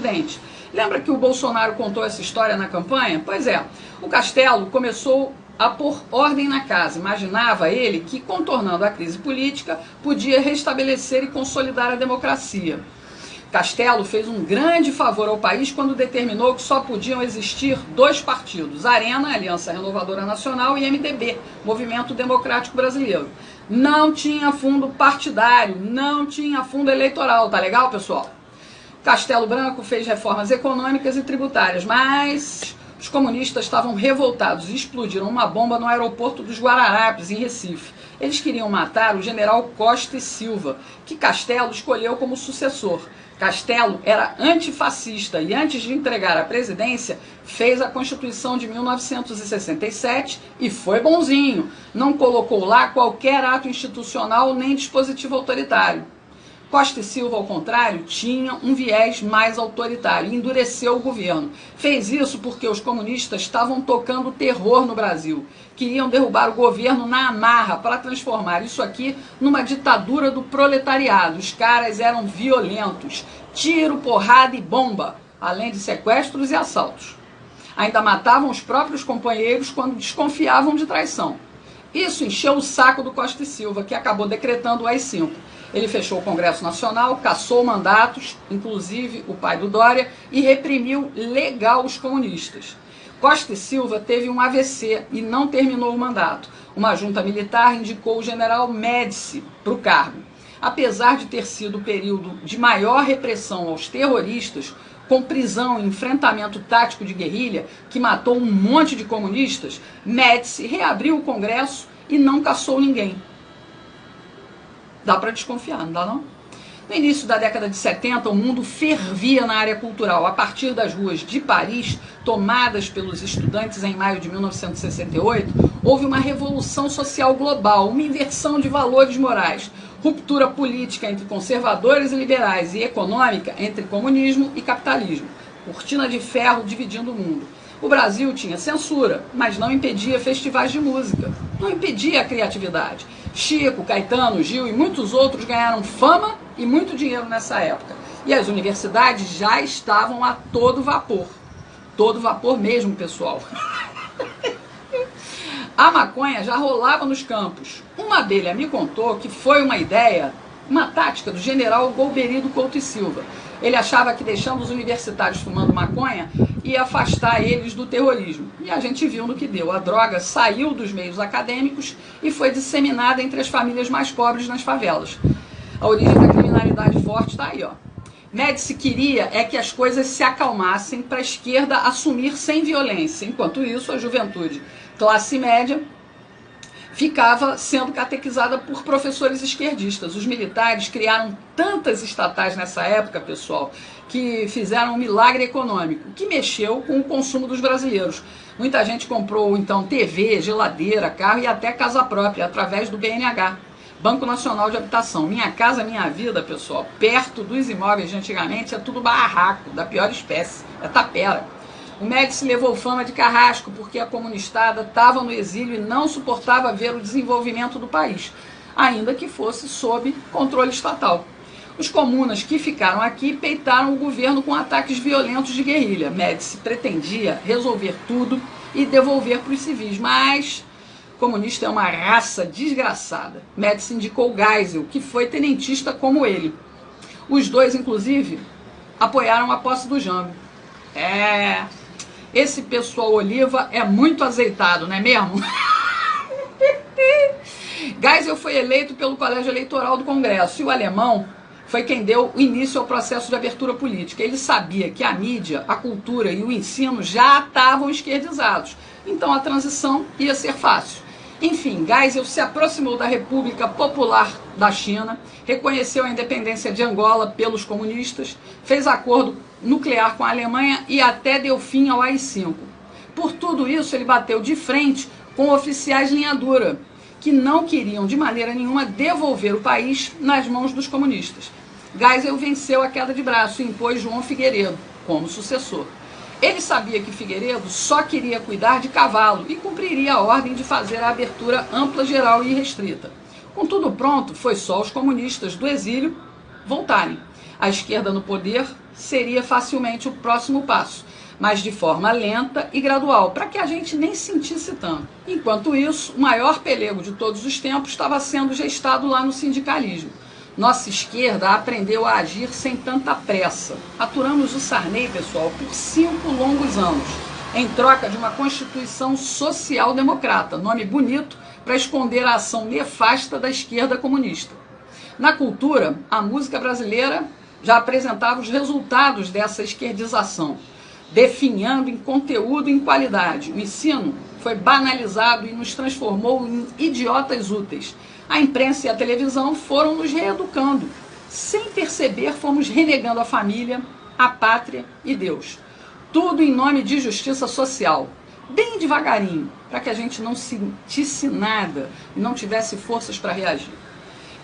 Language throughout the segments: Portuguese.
presidente. Lembra que o Bolsonaro contou essa história na campanha? Pois é, o Castelo começou a pôr ordem na casa. Imaginava ele que, contornando a crise política, podia restabelecer e consolidar a democracia. Castelo fez um grande favor ao país quando determinou que só podiam existir dois partidos, Arena, Aliança Renovadora Nacional, e MDB, Movimento Democrático Brasileiro. Não tinha fundo partidário, não tinha fundo eleitoral, tá legal, pessoal? Castelo Branco fez reformas econômicas e tributárias, mas os comunistas estavam revoltados e explodiram uma bomba no aeroporto dos Guararapes, em Recife. Eles queriam matar o general Costa e Silva, que Castelo escolheu como sucessor. Castelo era antifascista e, antes de entregar a presidência, fez a Constituição de 1967 e foi bonzinho. Não colocou lá qualquer ato institucional nem dispositivo autoritário. Costa e Silva, ao contrário, tinha um viés mais autoritário e endureceu o governo. Fez isso porque os comunistas estavam tocando terror no Brasil. Queriam derrubar o governo na amarra para transformar isso aqui numa ditadura do proletariado. Os caras eram violentos. Tiro, porrada e bomba, além de sequestros e assaltos. Ainda matavam os próprios companheiros quando desconfiavam de traição. Isso encheu o saco do Costa e Silva, que acabou decretando o AI-5. Ele fechou o Congresso Nacional, cassou mandatos, inclusive o pai do Dória, e reprimiu legal os comunistas. Costa e Silva teve um AVC e não terminou o mandato. Uma junta militar indicou o general Médici para o cargo. Apesar de ter sido o período de maior repressão aos terroristas, com prisão e enfrentamento tático de guerrilha, que matou um monte de comunistas, Médici reabriu o Congresso e não cassou ninguém. Dá para desconfiar, não dá não? No início da década de 70, o mundo fervia na área cultural. A partir das ruas de Paris, tomadas pelos estudantes em maio de 1968, houve uma revolução social global, uma inversão de valores morais, ruptura política entre conservadores e liberais e econômica entre comunismo e capitalismo. Cortina de ferro dividindo o mundo. O Brasil tinha censura, mas não impedia festivais de música, não impedia a criatividade. Chico, Caetano, Gil e muitos outros ganharam fama e muito dinheiro nessa época. E as universidades já estavam a todo vapor mesmo, pessoal. A maconha já rolava nos campos. Uma abelha me contou que foi uma ideia, uma tática do general Golbery Couto e Silva. Ele achava que deixando os universitários fumando maconha ia afastar eles do terrorismo. E a gente viu no que deu. A droga saiu dos meios acadêmicos e foi disseminada entre as famílias mais pobres nas favelas. A origem da criminalidade forte está aí, ó. Médici queria que as coisas se acalmassem para a esquerda assumir sem violência. Enquanto isso, a juventude classe média ficava sendo catequizada por professores esquerdistas. Os militares criaram tantas estatais nessa época, pessoal, que fizeram um milagre econômico, que mexeu com o consumo dos brasileiros. Muita gente comprou, então, TV, geladeira, carro e até casa própria, através do BNH, Banco Nacional de Habitação. Minha Casa Minha Vida, pessoal, perto dos imóveis de antigamente, é tudo barraco, da pior espécie, é tapera. O Médici levou fama de carrasco porque a comunistada estava no exílio e não suportava ver o desenvolvimento do país, ainda que fosse sob controle estatal. Os comunas que ficaram aqui peitaram o governo com ataques violentos de guerrilha. Médici pretendia resolver tudo e devolver para os civis, mas comunista é uma raça desgraçada. Médici indicou Geisel, que foi tenentista como ele. Os dois, inclusive, apoiaram a posse do Jango. Esse pessoal Oliva é muito azeitado, não é mesmo? Geisel foi eleito pelo Colégio Eleitoral do Congresso e o alemão foi quem deu início ao processo de abertura política. Ele sabia que a mídia, a cultura e o ensino já estavam esquerdizados, então a transição ia ser fácil. Enfim, Geisel se aproximou da República Popular da China, reconheceu a independência de Angola pelos comunistas, fez acordo nuclear com a Alemanha e até deu fim ao AI-5. Por tudo isso, ele bateu de frente com oficiais linha dura, que não queriam de maneira nenhuma devolver o país nas mãos dos comunistas. Geisel venceu a queda de braço e impôs João Figueiredo como sucessor. Ele sabia que Figueiredo só queria cuidar de cavalo e cumpriria a ordem de fazer a abertura ampla, geral e restrita. Com tudo pronto, foi só os comunistas do exílio voltarem. A esquerda no poder seria facilmente o próximo passo, mas de forma lenta e gradual, para que a gente nem sentisse tanto. Enquanto isso, o maior pelego de todos os tempos estava sendo gestado lá no sindicalismo. Nossa esquerda aprendeu a agir sem tanta pressa. Aturamos o Sarney, pessoal, por 5 longos anos, em troca de uma Constituição social-democrata, nome bonito para esconder a ação nefasta da esquerda comunista. Na cultura, a música brasileira já apresentava os resultados dessa esquerdização, definhando em conteúdo e em qualidade. O ensino foi banalizado e nos transformou em idiotas úteis. A imprensa e a televisão foram nos reeducando. Sem perceber, fomos renegando a família, a pátria e Deus. Tudo em nome de justiça social. Bem devagarinho, para que a gente não sentisse nada e não tivesse forças para reagir.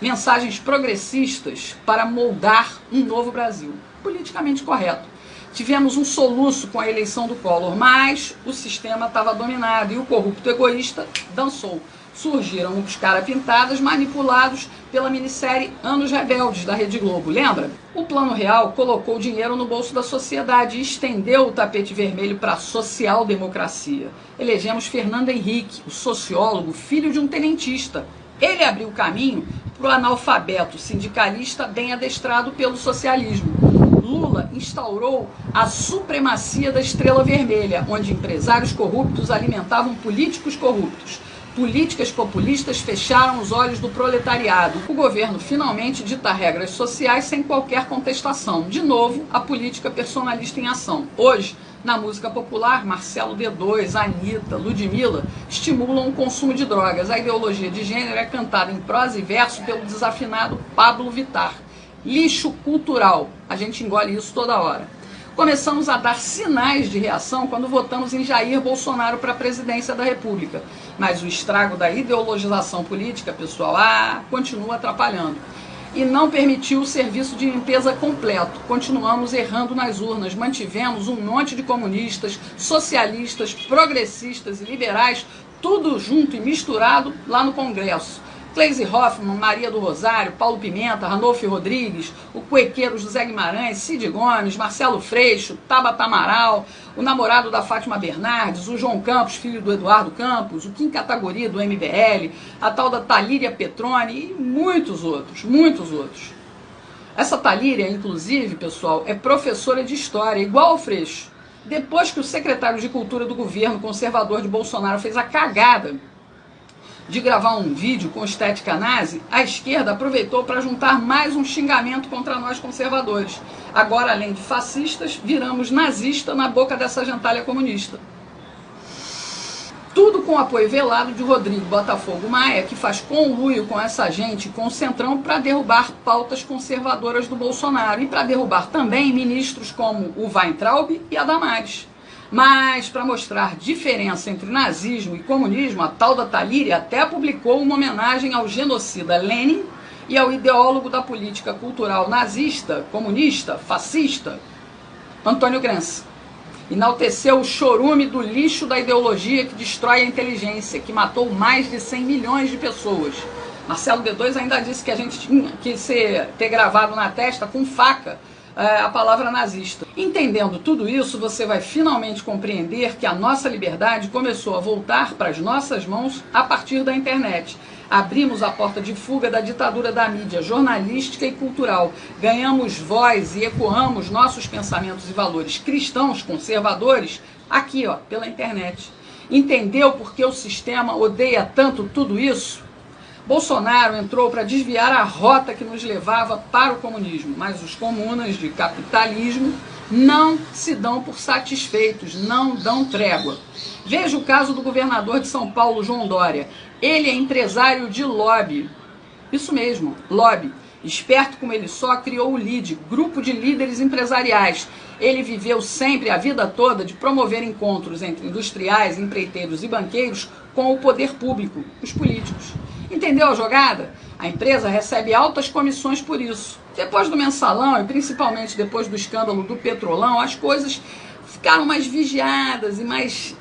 Mensagens progressistas para moldar um novo Brasil. Politicamente correto. Tivemos um soluço com a eleição do Collor, mas o sistema estava dominado e o corrupto egoísta dançou. Surgiram os cara-pintadas manipulados pela minissérie Anos Rebeldes da Rede Globo, lembra? O Plano Real colocou dinheiro no bolso da sociedade e estendeu o tapete vermelho para a social-democracia. Elegemos Fernando Henrique, o sociólogo, filho de um tenentista. Ele abriu o caminho para o analfabeto sindicalista bem adestrado pelo socialismo. Lula instaurou a supremacia da estrela vermelha, onde empresários corruptos alimentavam políticos corruptos. Políticas populistas fecharam os olhos do proletariado. O governo finalmente dita regras sociais sem qualquer contestação. De novo, a política personalista em ação. Hoje, na música popular, Marcelo D2, Anitta, Ludmilla estimulam o consumo de drogas. A ideologia de gênero é cantada em prosa e verso pelo desafinado Pablo Vittar. Lixo cultural. A gente engole isso toda hora. Começamos a dar sinais de reação quando votamos em Jair Bolsonaro para a presidência da República. Mas o estrago da ideologização política, pessoal, continua atrapalhando. E não permitiu o serviço de limpeza completo. Continuamos errando nas urnas. Mantivemos um monte de comunistas, socialistas, progressistas e liberais, tudo junto e misturado lá no Congresso. Gleisi Hoffmann, Maria do Rosário, Paulo Pimenta, Ranolfo Rodrigues, o cuequeiro José Guimarães, Cid Gomes, Marcelo Freixo, Tabata Amaral, o namorado da Fátima Bernardes, o João Campos, filho do Eduardo Campos, o Kim Kataguiri do MBL, a tal da Talíria Petroni e muitos outros, muitos outros. Essa Talíria, inclusive, pessoal, é professora de história, igual ao Freixo. Depois que o secretário de Cultura do governo conservador de Bolsonaro fez a cagada de gravar um vídeo com estética nazi, a esquerda aproveitou para juntar mais um xingamento contra nós conservadores. Agora, além de fascistas, viramos nazista na boca dessa gentalha comunista. Tudo com o apoio velado de Rodrigo Botafogo Maia, que faz conluio com essa gente, com o Centrão, para derrubar pautas conservadoras do Bolsonaro e para derrubar também ministros como o Weintraub e a Damares. Mas, para mostrar diferença entre nazismo e comunismo, a tal da Talíria até publicou uma homenagem ao genocida Lenin e ao ideólogo da política cultural nazista, comunista, fascista, Antônio Gramsci. Enalteceu o chorume do lixo da ideologia que destrói a inteligência, que matou mais de 100 milhões de pessoas. Marcelo D2 ainda disse que a gente tinha que ter gravado na testa com faca a palavra nazista. Entendendo tudo isso, você vai finalmente compreender que a nossa liberdade começou a voltar para as nossas mãos a partir da internet. Abrimos a porta de fuga da ditadura da mídia jornalística e cultural. Ganhamos voz e ecoamos nossos pensamentos e valores cristãos, conservadores, aqui, pela internet. Entendeu por que o sistema odeia tanto tudo isso? Bolsonaro entrou para desviar a rota que nos levava para o comunismo, mas os comunas de capitalismo não se dão por satisfeitos, não dão trégua. Veja o caso do governador de São Paulo, João Dória. Ele é empresário de lobby. Isso mesmo, lobby. Esperto como ele só, criou o LIDE, Grupo de Líderes Empresariais. Ele viveu sempre, a vida toda, de promover encontros entre industriais, empreiteiros e banqueiros com o poder público, os políticos. Entendeu a jogada? A empresa recebe altas comissões por isso. Depois do mensalão e principalmente depois do escândalo do Petrolão, as coisas ficaram mais vigiadas e mais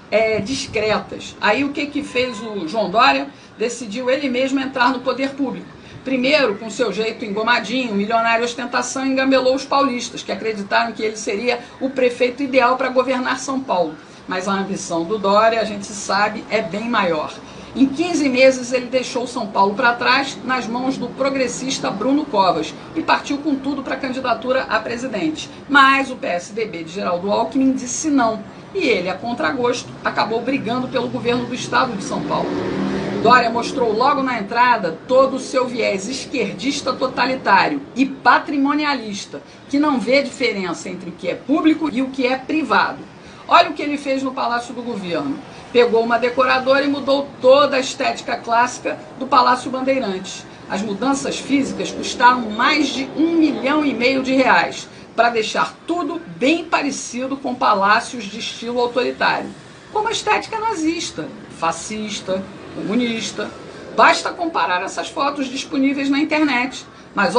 discretas. Aí o que fez o João Dória? Decidiu ele mesmo entrar no poder público. Primeiro, com seu jeito engomadinho, milionário ostentação, engambelou os paulistas, que acreditaram que ele seria o prefeito ideal para governar São Paulo. Mas a ambição do Dória, a gente sabe, é bem maior. Em 15 meses, ele deixou São Paulo para trás, nas mãos do progressista Bruno Covas, e partiu com tudo para a candidatura a presidente. Mas o PSDB de Geraldo Alckmin disse não, e ele, a contragosto, acabou brigando pelo governo do estado de São Paulo. Dória mostrou logo na entrada todo o seu viés esquerdista totalitário e patrimonialista, que não vê diferença entre o que é público e o que é privado. Olha o que ele fez no Palácio do Governo. Pegou uma decoradora e mudou toda a estética clássica do Palácio Bandeirantes. As mudanças físicas custaram mais de R$1,5 milhão, para deixar tudo bem parecido com palácios de estilo autoritário, como a estética nazista, fascista, comunista. Basta comparar essas fotos disponíveis na internet. Mas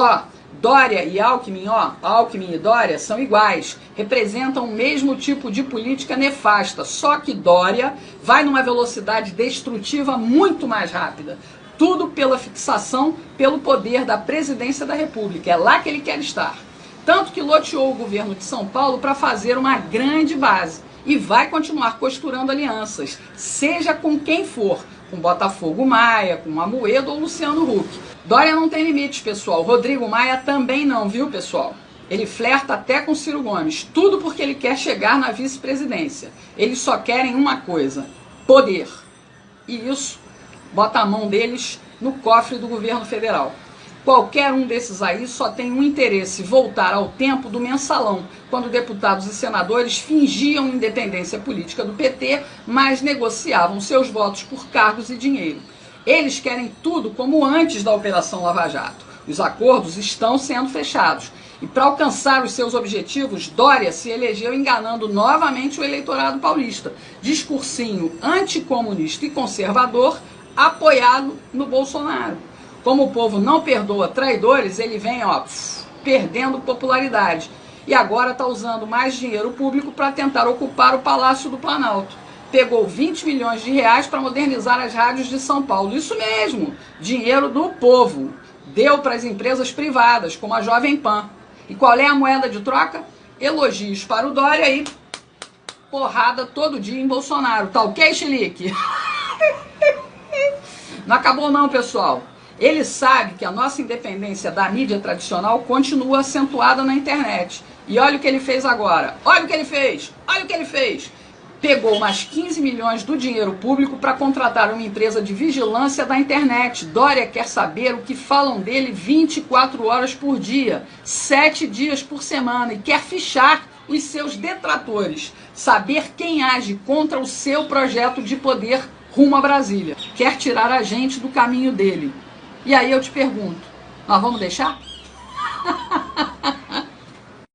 Dória e Alckmin, Alckmin e Dória são iguais, representam o mesmo tipo de política nefasta, só que Dória vai numa velocidade destrutiva muito mais rápida. Tudo pela fixação, pelo poder da presidência da República, é lá que ele quer estar. Tanto que loteou o governo de São Paulo para fazer uma grande base e vai continuar costurando alianças, seja com quem for, com Botafogo Maia, com Amoedo ou Luciano Huck. Dória não tem limites, pessoal. Rodrigo Maia também não, viu, pessoal? Ele flerta até com Ciro Gomes, tudo porque ele quer chegar na vice-presidência. Eles só querem uma coisa: poder. E isso bota a mão deles no cofre do governo federal. Qualquer um desses aí só tem um interesse: voltar ao tempo do mensalão, quando deputados e senadores fingiam independência política do PT, mas negociavam seus votos por cargos e dinheiro. Eles querem tudo como antes da Operação Lava Jato. Os acordos estão sendo fechados. E para alcançar os seus objetivos, Dória se elegeu enganando novamente o eleitorado paulista. Discursinho anticomunista e conservador, apoiado no Bolsonaro. Como o povo não perdoa traidores, ele vem perdendo popularidade. E agora está usando mais dinheiro público para tentar ocupar o Palácio do Planalto. Pegou R$20 milhões para modernizar as rádios de São Paulo. Isso mesmo, dinheiro do povo. Deu para as empresas privadas, como a Jovem Pan. E qual é a moeda de troca? Elogios para o Dória e porrada todo dia em Bolsonaro. Tá ok, Chilique? Não acabou não, pessoal. Ele sabe que a nossa independência da mídia tradicional continua acentuada na internet. E olha o que ele fez agora. Olha o que ele fez. Olha o que ele fez. Pegou mais 15 milhões do dinheiro público para contratar uma empresa de vigilância da internet. Dória quer saber o que falam dele 24 horas por dia, 7 dias por semana, e quer fichar os seus detratores, saber quem age contra o seu projeto de poder rumo a Brasília. Quer tirar a gente do caminho dele. E aí eu te pergunto, nós vamos deixar?